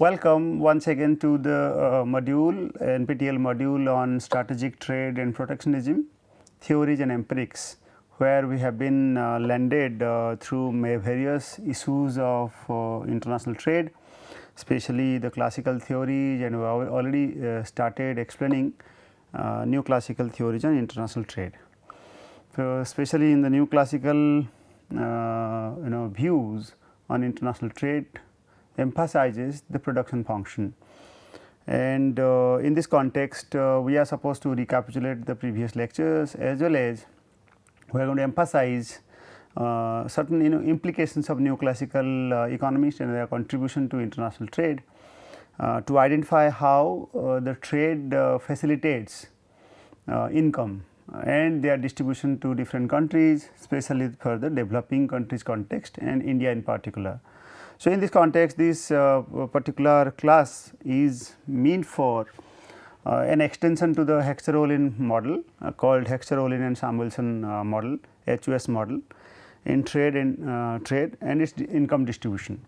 Welcome once again to the NPTEL module on strategic trade and protectionism, theories and empirics, where we have been landed through various issues of international trade, especially the classical theories, and we have already started explaining new classical theories on international trade. So, especially in the new classical views on international trade emphasizes the production function, and in this context we are supposed to recapitulate the previous lectures, as well as we are going to emphasize certain implications of neoclassical economics and their contribution to international trade, to identify how the trade facilitates income and their distribution to different countries, especially for the developing countries context and India in particular. So, in this context, this particular class is meant for an extension to the Hexer-Ohlin model called Hexer-Ohlin and Samuelson model, HOS model in trade and its income distribution.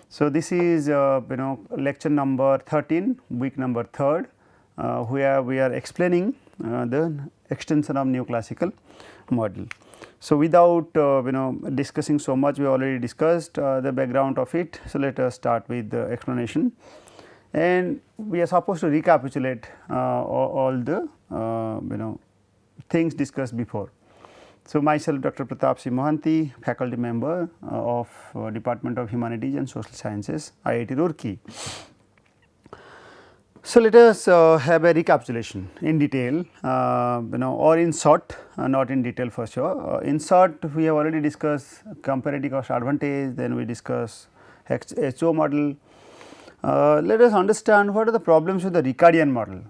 So, this is lecture number 13, week number 3rd, where we are explaining the extension of neoclassical model. So, without discussing so much, we already discussed the background of it. So, let us start with the explanation, and we are supposed to recapitulate all the things discussed before. So, myself Dr. Pratap C. Mohanty, faculty member of Department of Humanities and Social Sciences, IIT Roorkee. So, let us have a recapitulation in detail, or in short, not in detail for sure. In short, we have already discussed comparative cost advantage, then we discuss HO model. Let us understand what are the problems with the Ricardian model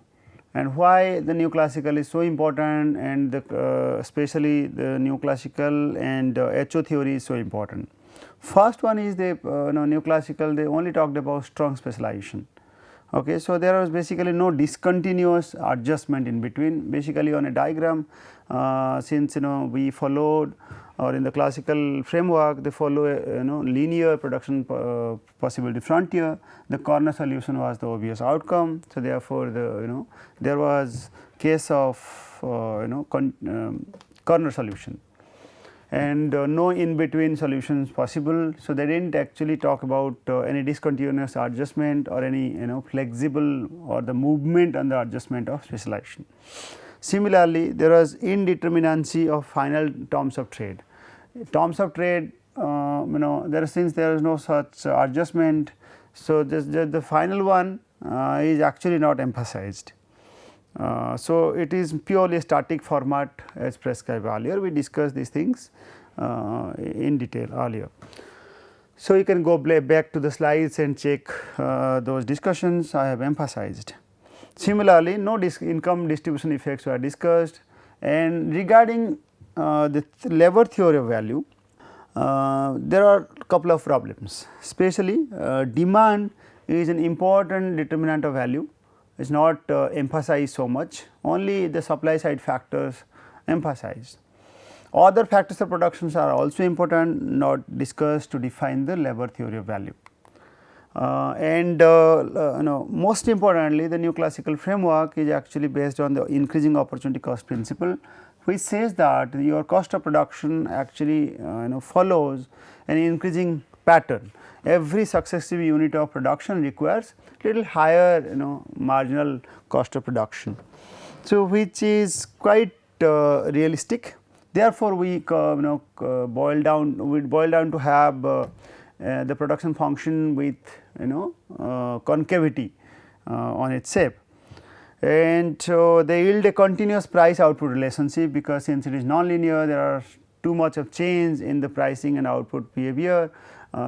and why the neoclassical is so important, and especially the neoclassical and HO theory is so important. First one is the neoclassical, they only talked about strong specialization. Okay, so, there was basically no discontinuous adjustment in between. Basically on a diagram, since we followed, or in the classical framework they follow a linear production possibility frontier, the corner solution was the obvious outcome. So, therefore, the there was case of corner solution and no in between solutions possible. So, they did not actually talk about any discontinuous adjustment or any flexible or the movement and the adjustment of specialization. Similarly, there was indeterminacy of final terms of trade. Terms of trade, since there is no such adjustment. So, just the final one is actually not emphasized. So, it is purely a static format as prescribed earlier. We discussed these things in detail earlier. So, you can go back to the slides and check those discussions I have emphasized. Similarly, no income distribution effects were discussed, and regarding the labor theory of value, there are a couple of problems, especially demand is an important determinant of value, is not emphasized so much, only the supply side factors emphasized. Other factors of productions are also important, not discussed to define the labor theory of value. Most importantly, the neoclassical framework is actually based on the increasing opportunity cost principle, which says that your cost of production actually follows an increasing pattern. Every successive unit of production requires little higher marginal cost of production. So, which is quite realistic. Therefore, we boil down to have the production function with concavity on its shape, and so they yield a continuous price output relationship, because since it is nonlinear, there are too much of change in the pricing and output behavior.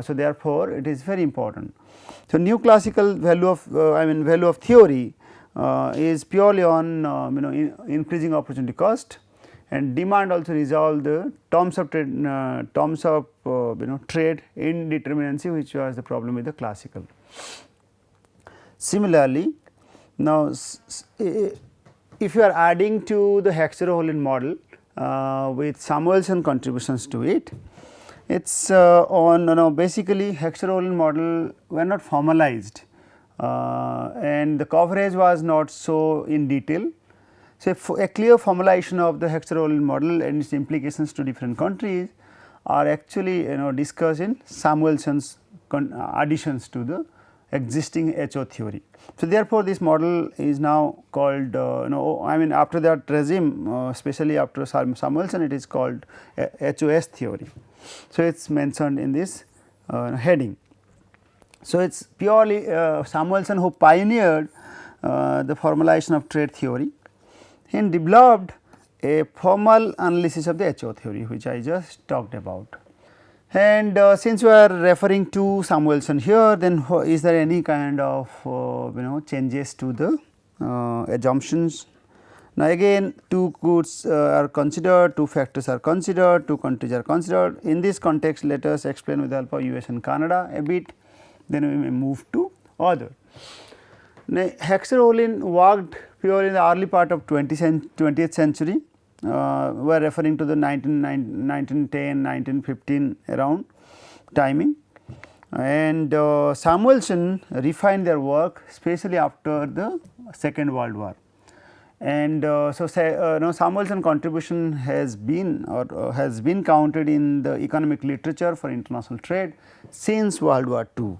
So, therefore, it is very important. So, neoclassical value of value of theory is purely on increasing opportunity cost, and demand also resolve the terms of trade trade indeterminacy, which was the problem with the classical. Similarly, now if you are adding to the Hexer-Ohlin model with Samuelson contributions to it, it is on basically Hexer-Ohlin model were not formalized and the coverage was not so in detail. So, a clear formulation of the Hexer-Ohlin model and its implications to different countries are actually discussed in Samuelson's additions to the existing HO theory. So, therefore, this model is now called I mean after that regime, especially after Samuelson, it is called HOS theory. So, it is mentioned in this heading. So, it is purely Samuelson who pioneered the formulation of trade theory and developed a formal analysis of the HO theory, which I just talked about. And since we are referring to Samuelson here, then is there any kind of changes to the assumptions? Now, again two goods are considered, two factors are considered, two countries are considered. In this context, let us explain with the help of US and Canada a bit, then we may move to other. Now, Hexer-Ohlin worked purely in the early part of 20th century. We are referring to the 1910, 1915 around timing, and Samuelson refined their work especially after the Second World War. And Samuelson contribution has been has been counted in the economic literature for international trade since World War II.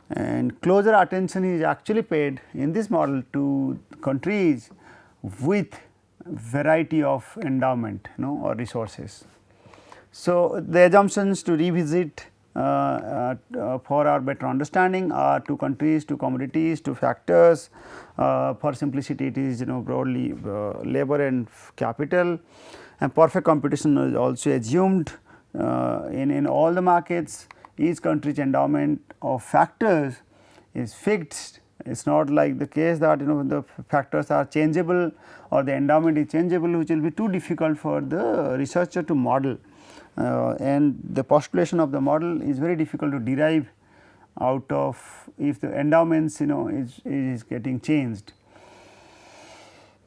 And closer attention is actually paid in this model to countries with variety of endowment or resources. So, the assumptions to revisit for our better understanding are two countries, two commodities, two factors. For simplicity, it is broadly labor and capital, and perfect competition is also assumed in all the markets. Each country's endowment of factors is fixed. It is not like the case that the factors are changeable or the endowment is changeable, which will be too difficult for the researcher to model, and the postulation of the model is very difficult to derive out of if the endowments is getting changed.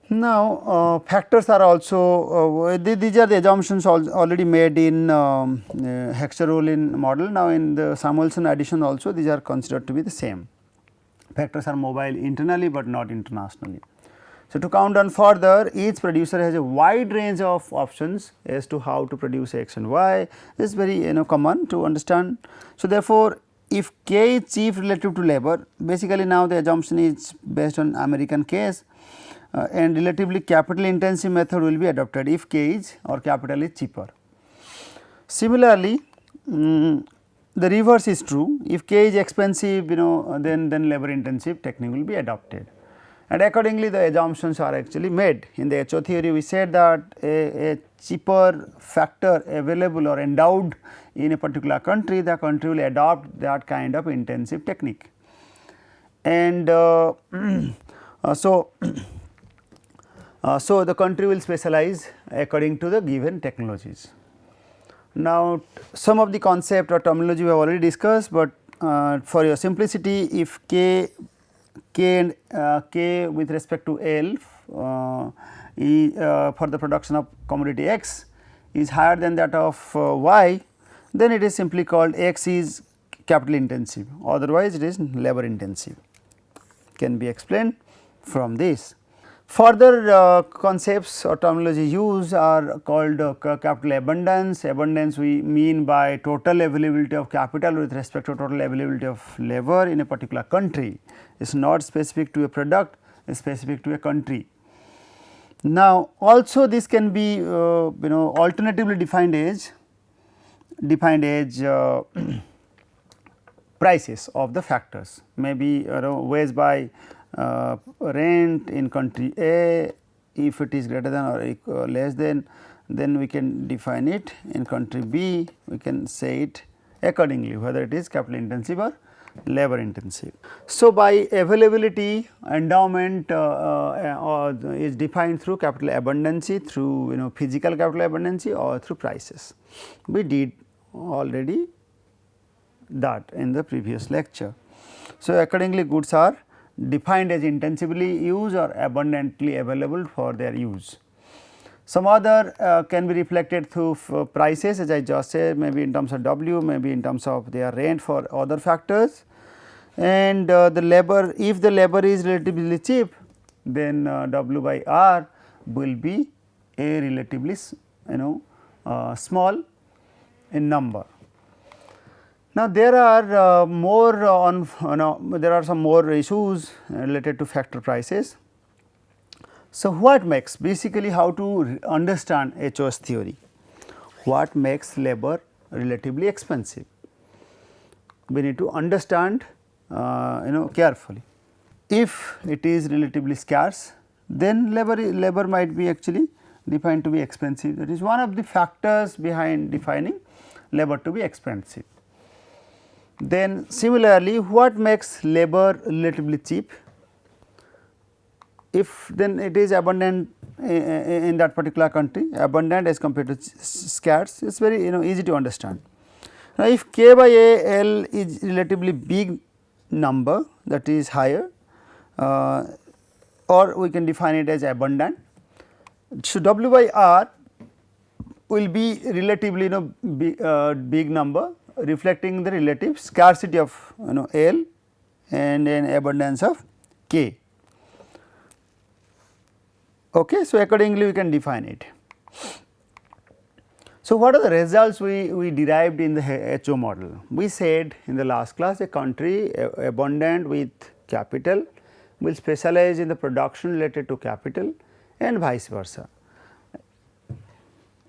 Now, factors are also these are the assumptions already made in Hexer-Ohlin model. Now, in the Samuelson addition also these are considered to be the same. Factors are mobile internally, but not internationally. So, to count on further, each producer has a wide range of options as to how to produce X and Y. This is very common to understand. So, therefore, if K is cheap relative to labor, basically now the assumption is based on American case, and relatively capital intensive method will be adopted if K is or capital is cheaper. Similarly, the reverse is true. If K is expensive, then labor intensive technique will be adopted, and accordingly the assumptions are actually made. In the HO theory, we said that a cheaper factor available or endowed in a particular country, the country will adopt that kind of intensive technique. And so the country will specialize according to the given technologies. Now, some of the concept or terminology we have already discussed, but for your simplicity, if K with respect to L for the production of commodity X is higher than that of Y, then it is simply called X is capital intensive, otherwise it is labor intensive, can be explained from this. Further concepts or terminology used are called capital abundance. Abundance we mean by total availability of capital with respect to total availability of labor in a particular country. It is not specific to a product, it is specific to a country. Now, also this can be alternatively defined as prices of the factors, maybe wage by rent in country A, if it is greater than or equal less than, then we can define it. In country B, we can say it accordingly, whether it is capital intensive or labor intensive. So, by availability, endowment is defined through capital abundancy, through physical capital abundancy or through prices. We did already that in the previous lecture. So, accordingly goods are defined as intensively used or abundantly available for their use. Some other can be reflected through prices, as I just said, maybe in terms of W, maybe in terms of their rent for other factors, and the labor, if the labor is relatively cheap, then W by R will be a relatively small in number. Now, there are more on there are some more issues related to factor prices. So, what makes, basically how to understand HOS theory, what makes labor relatively expensive? We need to understand carefully. If it is relatively scarce, then labor might be actually defined to be expensive. That is one of the factors behind defining labor to be expensive. Then similarly, what makes labor relatively cheap? If then it is abundant in that particular country, abundant as compared to scarce, it is very easy to understand. Now, if K by A L is relatively big number, that is higher, or we can define it as abundant. So, W by R will be relatively big number, reflecting the relative scarcity of L and an abundance of K. Okay. So, accordingly we can define it. So, what are the results we derived in the HO model? We said in the last class, a country abundant with capital will specialize in the production related to capital and vice versa.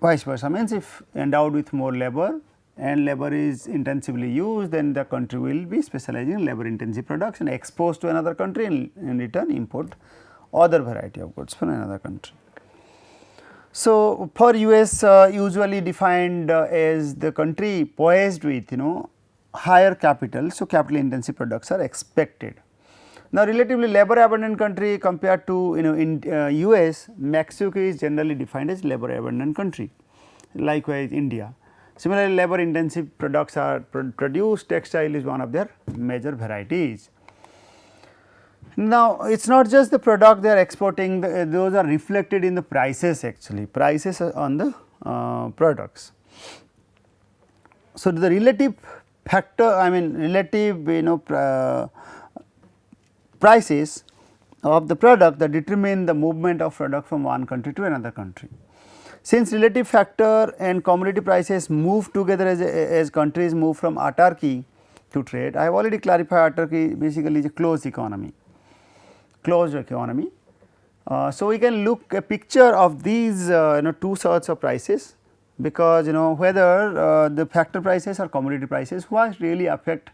Vice versa means if endowed with more labor and labor is intensively used, then the country will be specializing in labor intensive products and exposed to another country and in return import other variety of goods from another country. So, for US usually defined as the country poised with higher capital. So, capital intensive products are expected. Now, relatively labor abundant country compared to in US, Mexico is generally defined as labor abundant country, likewise India. Similarly, labor intensive products are produced, textile is one of their major varieties. Now, it is not just the product they are exporting, those are reflected in the prices actually, prices on the products. So, the relative factor, I mean relative prices of the product that determine the movement of product from one country to another country. Since relative factor and commodity prices move together as countries move from autarky to trade, I have already clarified autarky basically is a closed economy. So, we can look a picture of these two sorts of prices, because whether the factor prices or commodity prices, what really affect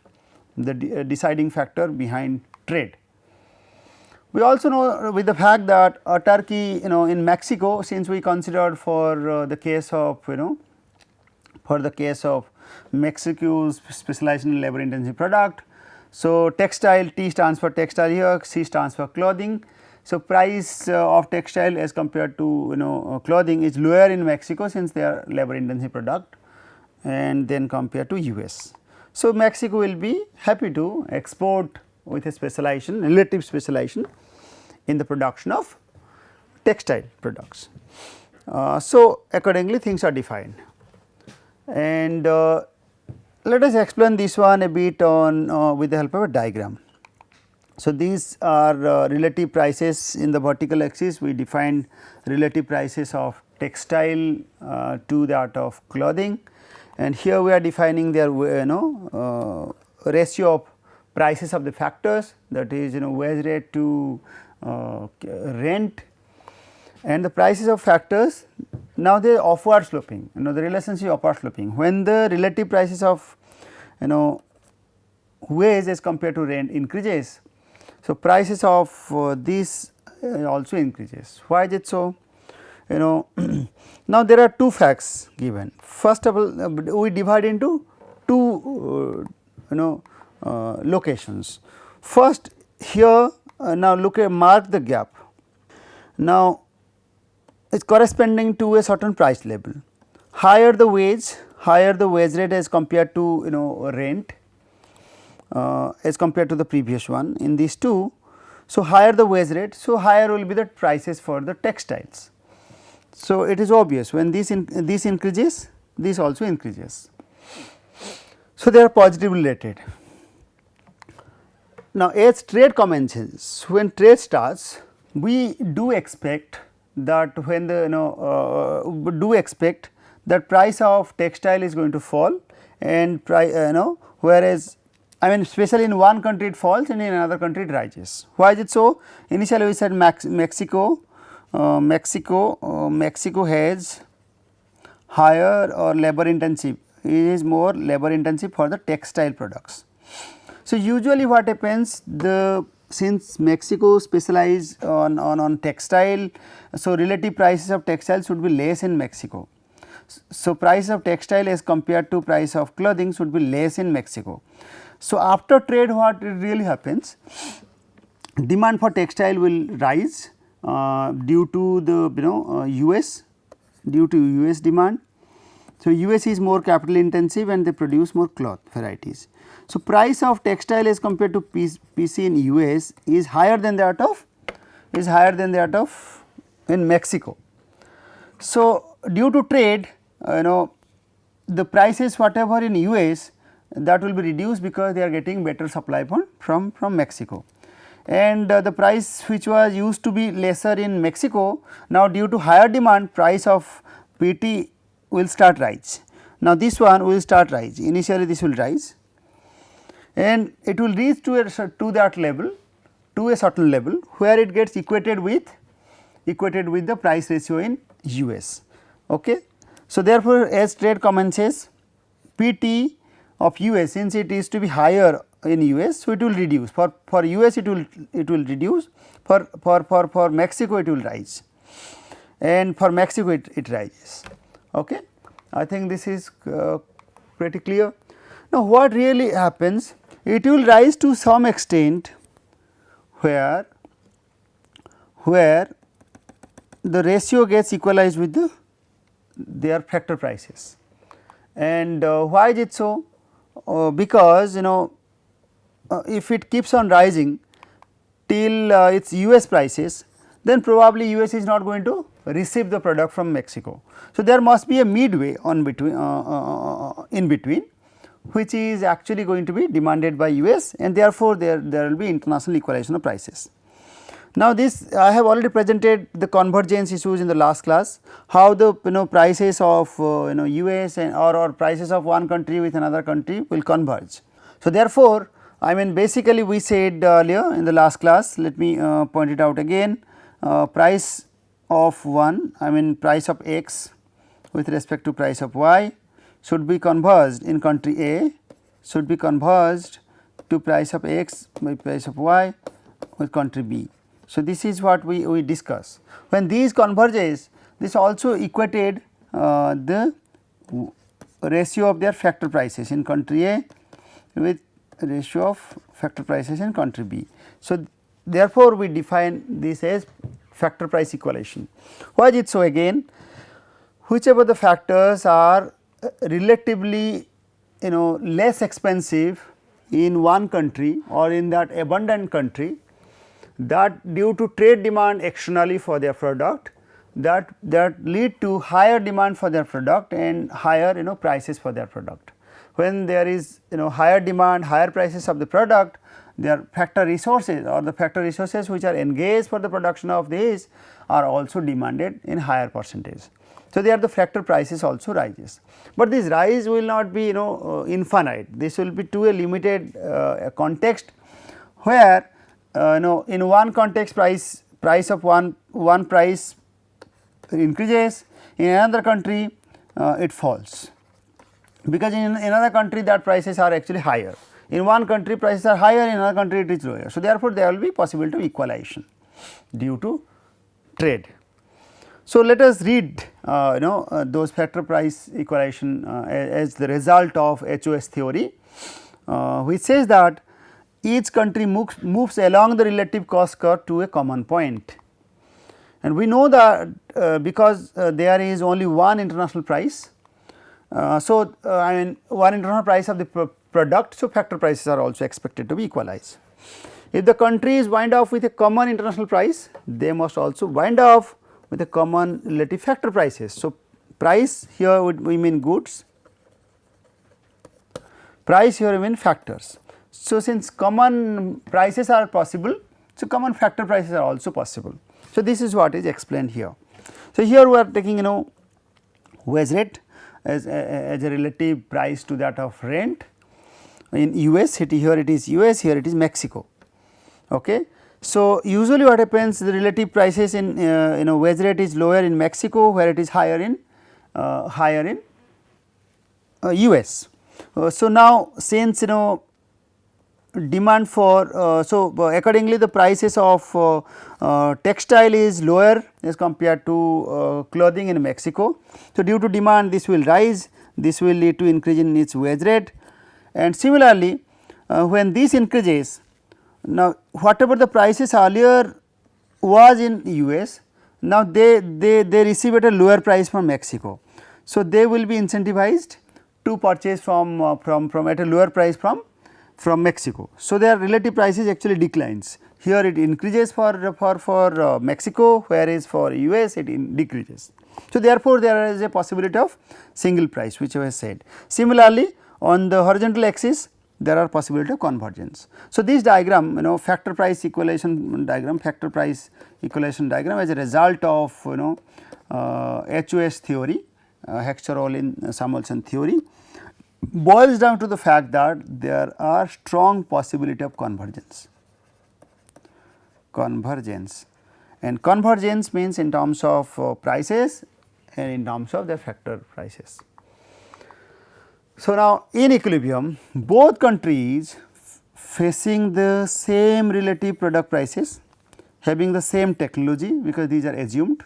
the deciding factor behind trade. We also know with the fact that autarky in Mexico, since we considered for the case of Mexico's specialization in labor intensive product. So, textile, T stands for textile here, C stands for clothing. So, price of textile as compared to clothing is lower in Mexico, since they are labor intensive product, and then compared to US. So, Mexico will be happy to export with a specialization, relative specialization in the production of textile products. So, accordingly things are defined, and let us explain this one a bit on with the help of a diagram. So, these are relative prices in the vertical axis. We defined relative prices of textile to that of clothing, and here we are defining their ratio of prices of the factors, that is wage rate to rent, and the prices of factors. Now, they are upward sloping, the relationship upward sloping. When the relative prices of wage as compared to rent increases, so prices of this also increases. Why is it so? Now, there are two facts given. First of all, we divide into two locations. First, here now look at, mark the gap. Now, it is corresponding to a certain price level. Higher the wage rate as compared to rent as compared to the previous one in these two. So, higher the wage rate, so higher will be the prices for the textiles. So, it is obvious when this increases, this also increases. So, they are positively related. now as trade commences, when trade starts, we do expect that when the do expect that price of textile is going to fall, and whereas I mean especially in one country it falls and in another country it rises. Why is it so? Initially we said Mexico has higher or labor intensive, it is more labor intensive for the textile products. So, usually what happens, since Mexico specialize on textile, so relative prices of textile should be less in Mexico. So, price of textile as compared to price of clothing should be less in Mexico. So, after trade what really happens, demand for textile will rise due to the US, due to US demand. So, US is more capital intensive and they produce more cloth varieties. So, price of textile as compared to PC in US is higher than that of in Mexico. So, due to trade the prices whatever in US that will be reduced because they are getting better supply from Mexico, and the price which was used to be lesser in Mexico, now due to higher demand price of PT will start rise. Now, this one will start rise, initially this will rise and it will reach to that level, to a certain level where it gets equated with the price ratio in US. Okay. So, therefore, as trade commences, PT of US, since it is to be higher in US, so it will reduce, for US it will reduce, for Mexico it will rise, and for Mexico it rises. Okay. I think this is pretty clear. Now, what really happens, it will rise to some extent where the ratio gets equalized with their factor prices. And why is it so? Because if it keeps on rising till its US prices, then probably US is not going to receive the product from Mexico. So, there must be a midway in between which is actually going to be demanded by US, and therefore, there will be international equalization of prices. Now, this I have already presented the convergence issues in the last class, how the prices of US and or prices of one country with another country will converge. So, therefore, I mean basically we said earlier in the last class, let me point it out again, price of price of X with respect to price of Y should be converged in country A, should be converged to price of X by price of Y with country B. So, this is what we discuss. When these converges, this also equated the ratio of their factor prices in country A with ratio of factor prices in country B. So, therefore, we define this as factor price equalization. Why is it so? Again, whichever the factors are relatively less expensive in one country or in that abundant country, that due to trade demand externally for their product, that lead to higher demand for their product and higher prices for their product. When there is higher demand, higher prices of the product, their factor resources or the factor resources which are engaged for the production of these are also demanded in higher percentage. So, there the factor prices also rises, but this rise will not be infinite. This will be to a limited context where in one context price of one price increases, in another country it falls, because in another country that prices are actually higher. In one country prices are higher, in another country it is lower. So, therefore, there will be possibility of equalization due to trade. So, let us read those factor price equalization as the result of HOS theory, which says that each country moves along the relative cost curve to a common point, and we know that because there is only one international price. So, one international price of the product, so factor prices are also expected to be equalized. If the countries wind up with a common international price, they must also wind up with a common relative factor prices. So, price here we mean goods, price here we mean factors. So, since common prices are possible, so common factor prices are also possible. So, this is what is explained here. So, here we are taking wage rate as a relative price to that of rent in US, here it is US, here it is Mexico. Okay. So, usually what happens, the relative prices in wage rate is lower in Mexico, where it is higher in US. So, now since demand for accordingly the prices of textile is lower as compared to clothing in Mexico. So, due to demand this will rise, this will lead to increase in its wage rate, and similarly when this increases, now whatever the prices earlier was in US, now they receive at a lower price from Mexico. So, they will be incentivized to purchase from at a lower price from Mexico. So, their relative prices actually declines. Here it increases for Mexico, whereas for US it decreases. So, therefore, there is a possibility of single price, which I have said. Similarly, on the horizontal axis there are possibility of convergence. So, this diagram factor price equalization diagram, factor price equalization diagram as a result of HOS theory, Hechter-Ohlin-Samuelson theory, boils down to the fact that there are strong possibility of convergence. And convergence means in terms of prices and in terms of the factor prices. So, now in equilibrium both countries facing the same relative product prices, having the same technology because these are assumed,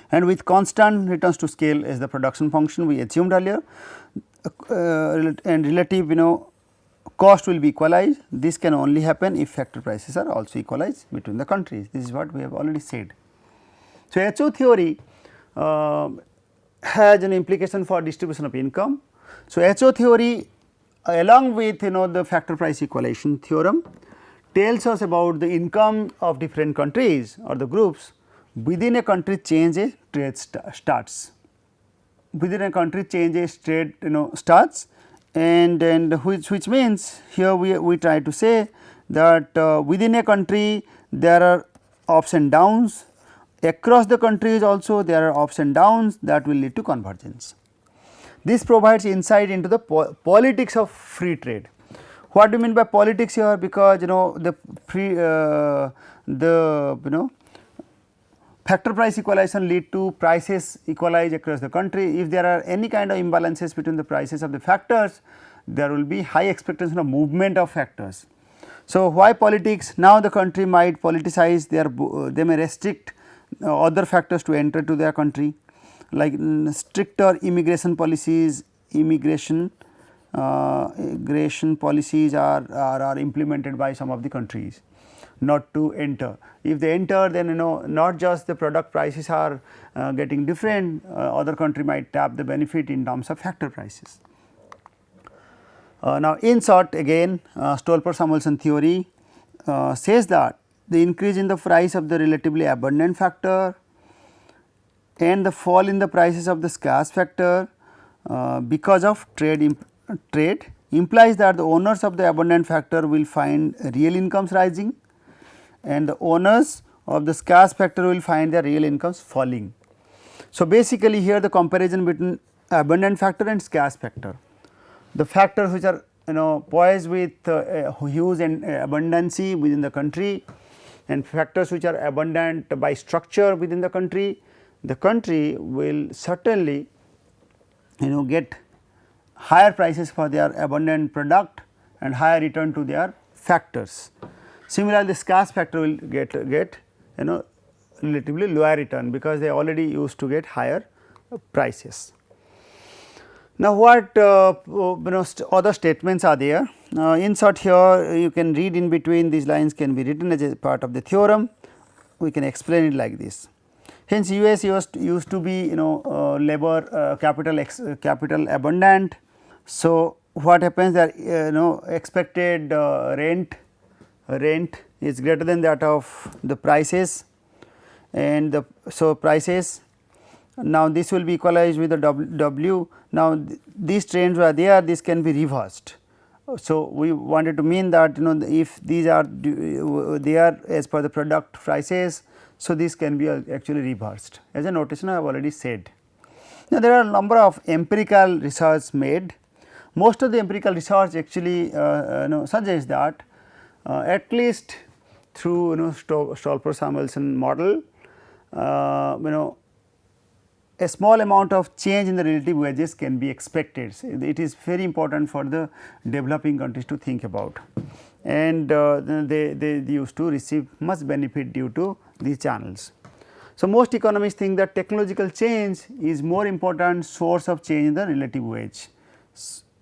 and with constant returns to scale as the production function we assumed earlier, and relative cost will be equalized. This can only happen if factor prices are also equalized between the countries. This is what we have already said. So, HO theory has an implication for distribution of income. So, HO theory along with the factor price equalization theorem tells us about the income of different countries or the groups within a country change a trade starts. Within a country change a trade starts, and which means here we try to say that within a country there are ups and downs, across the countries also there are ups and downs that will lead to convergence. This provides insight into the politics of free trade. What do you mean by politics here? Because factor price equalization lead to prices equalize across the country. If there are any kind of imbalances between the prices of the factors, there will be high expectation of movement of factors. So, why politics? Now the country might politicize, they may restrict other factors to enter to their country, like stricter immigration policies. Immigration policies are implemented by some of the countries not to enter. If they enter, then not just the product prices are getting different, other country might tap the benefit in terms of factor prices. Now, in short, again Stolper-Samuelson theory says that the increase in the price of the relatively abundant factor and the fall in the prices of the scarce factor because of trade implies that the owners of the abundant factor will find real incomes rising, and the owners of the scarce factor will find their real incomes falling. So, basically here the comparison between abundant factor and scarce factor, the factors which are poised with huge and abundancy within the country, and factors which are abundant by structure within the country will certainly get higher prices for their abundant product and higher return to their factors. Similarly, the scarce factor will get relatively lower return because they already used to get higher prices. Now, what other statements are there? In short, here you can read in between, these lines can be written as a part of the theorem. We can explain it like this. Hence, US used to be labor capital abundant. So, what happens that expected rent is greater than that of the prices, and so prices, now this will be equalized with the W. Now, these trends are there, this can be reversed. So, we wanted to mean that if these are they are as per the product prices. So, this can be actually reversed as a notation I have already said. Now, there are a number of empirical research made. Most of the empirical research actually suggests that at least through Stolper-Samuelson model, a small amount of change in the relative wages can be expected. So, it is very important for the developing countries to think about, and they used to receive much benefit due to these channels. So, most economists think that technological change is more important source of change in the relative wage,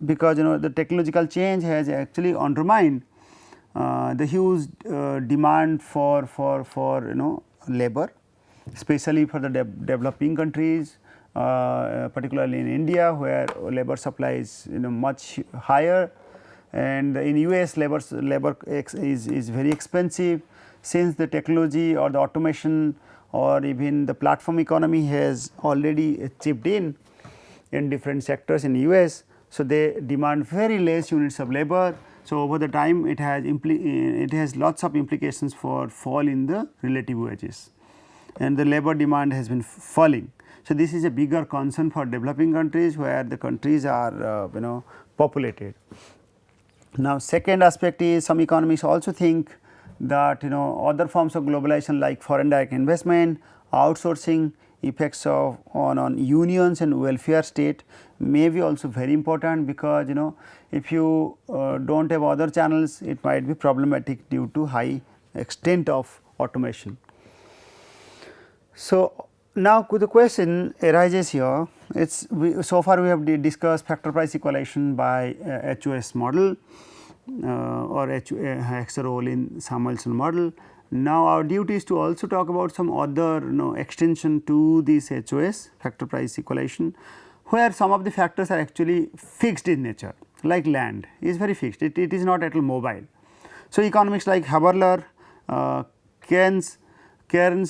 because the technological change has actually undermined the huge demand for labor, especially for the developing countries, particularly in India, where labor supply is much higher, and in US labor is very expensive, since the technology or the automation or even the platform economy has already chipped in different sectors in US. So, they demand very less units of labor. So, over the time it has lots of implications for fall in the relative wages, and the labor demand has been falling. So, this is a bigger concern for developing countries, where the countries are populated. Now, second aspect is some economists also think that other forms of globalization like foreign direct investment, outsourcing, effects of on unions and welfare state may be also very important, because if you do not have other channels, it might be problematic due to high extent of automation. So, now the question arises here. So far we have discussed factor price equalization by HOS model or Hexer-Ohlin-Samuelson model. Now, our duty is to also talk about some other extension to this HOS factor price equalization, where some of the factors are actually fixed in nature, like land is very fixed, it is not at all mobile. So, economists like Haberler, Cairnes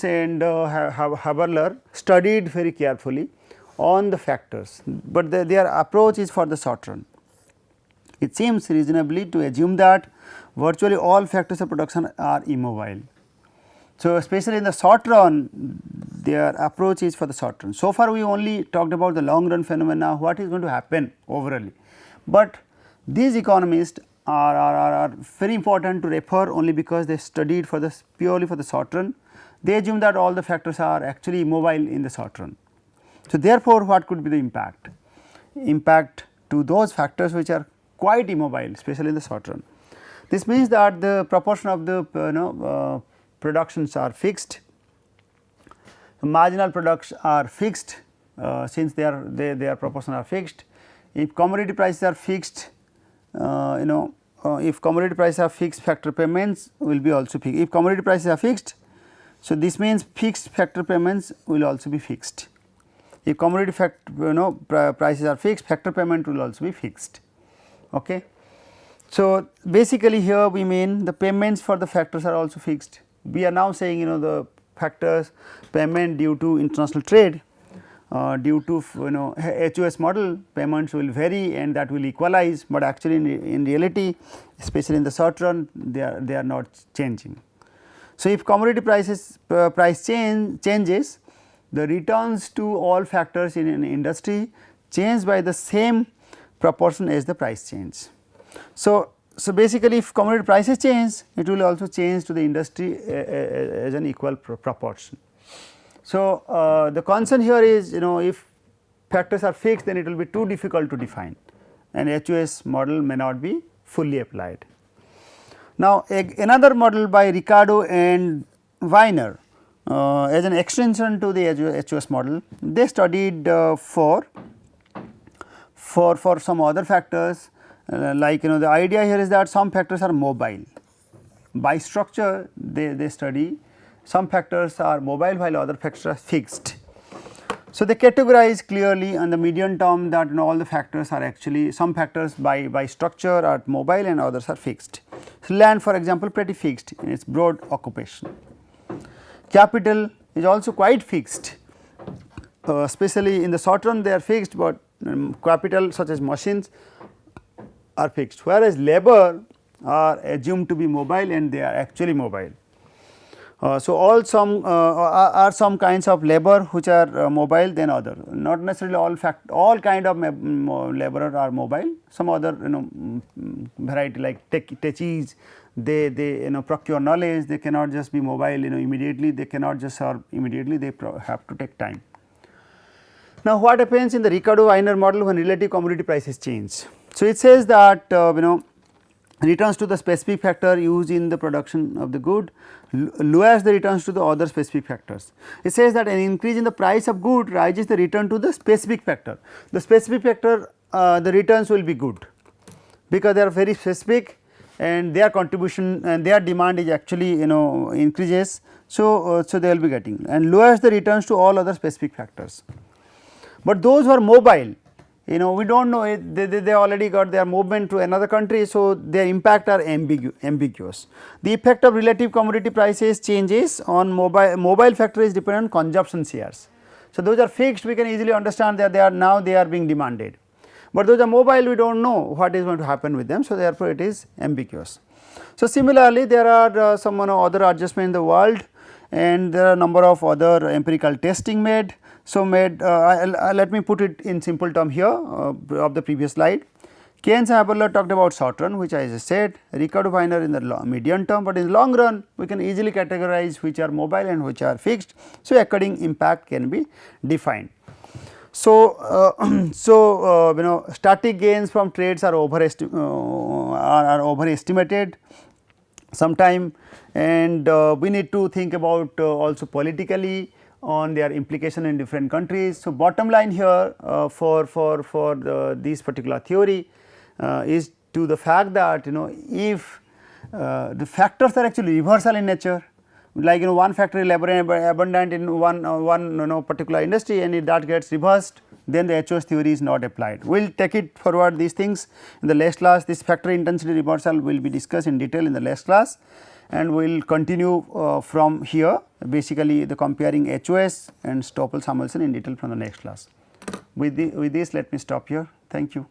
and Haberler studied very carefully on the factors, but their approach is for the short run. It seems reasonably to assume that virtually all factors of production are immobile. So, especially in the short run, their approach is for the short run. So far we only talked about the long run phenomena, what is going to happen overall, but these economists are very important to refer only because they studied for the purely for the short run. They assume that all the factors are actually immobile in the short run. So, therefore, what could be the impact? Impact to those factors which are quite immobile, especially in the short run. This means that the proportion of the productions are fixed, marginal products are fixed, since their proportion are fixed. If commodity prices are fixed, if commodity prices are fixed, factor payments will be also fixed. If commodity prices are fixed, so this means fixed factor payments will also be fixed. If commodity prices are fixed, factor payment will also be fixed. Okay. So, basically here we mean the payments for the factors are also fixed. We are now saying the factors payment due to international trade, due to HOS model payments will vary and that will equalize, but actually in reality, especially in the short run, they are not changing. So, if commodity prices price changes, the returns to all factors in an industry change by the same proportion as the price change. So, basically if commodity prices change, it will also change to the industry as an equal proportion. So, the concern here is if factors are fixed, then it will be too difficult to define, and HOS model may not be fully applied. Now, another model by Ricardo and Viner as an extension to the HOS model, they studied for some other factors, like the idea here is that some factors are mobile. By structure they study some factors are mobile while other factors are fixed. So, they categorize clearly on the median term that all the factors are actually, some factors by structure are mobile and others are fixed. So, land for example pretty fixed in its broad occupation. Capital is also quite fixed, especially in the short run they are fixed, but capital such as machines are fixed, whereas labor are assumed to be mobile and they are actually mobile. So, all are some kinds of labor which are mobile than other, not necessarily all kind of laborer are mobile, some other variety like techies, they procure knowledge, they cannot just be mobile immediately, they cannot just serve immediately, they have to take time. Now, what happens in the Ricardo-Viner model when relative commodity prices change? So, it says that returns to the specific factor used in the production of the good lowers the returns to the other specific factors. It says that an increase in the price of good raises the return to the specific factor. The specific factor the returns will be good because they are very specific and their contribution and their demand is actually increases. So, they will be getting and lowers the returns to all other specific factors. But those who are mobile, we do not know it, they already got their movement to another country. So, their impact are ambiguous. The effect of relative commodity prices changes on mobile factor is dependent on consumption shares. So, those are fixed, we can easily understand that they are being demanded, but those are mobile, we do not know what is going to happen with them. So, therefore, it is ambiguous. So, similarly, there are some other adjustment in the world and there are number of other empirical testing made. So, let me put it in simple term here of the previous slide. Cairnes-Haberler talked about short run, which I just said, Ricardo-Viner in the medium term, but in the long run we can easily categorize which are mobile and which are fixed. So, according impact can be defined. So, static gains from trades are overestimated sometime, and we need to think about also politically on their implication in different countries. So, bottom line here for this particular theory is to the fact that if the factors are actually reversal in nature, like one factor is labor abundant in one particular industry and if that gets reversed, then the HOS theory is not applied. We will take it forward these things in the next class. This factor intensity reversal will be discussed in detail in the next class, and we will continue from here basically the comparing HOS and Stoffel-Samuelson in detail from the next class. With this, let me stop here. Thank you.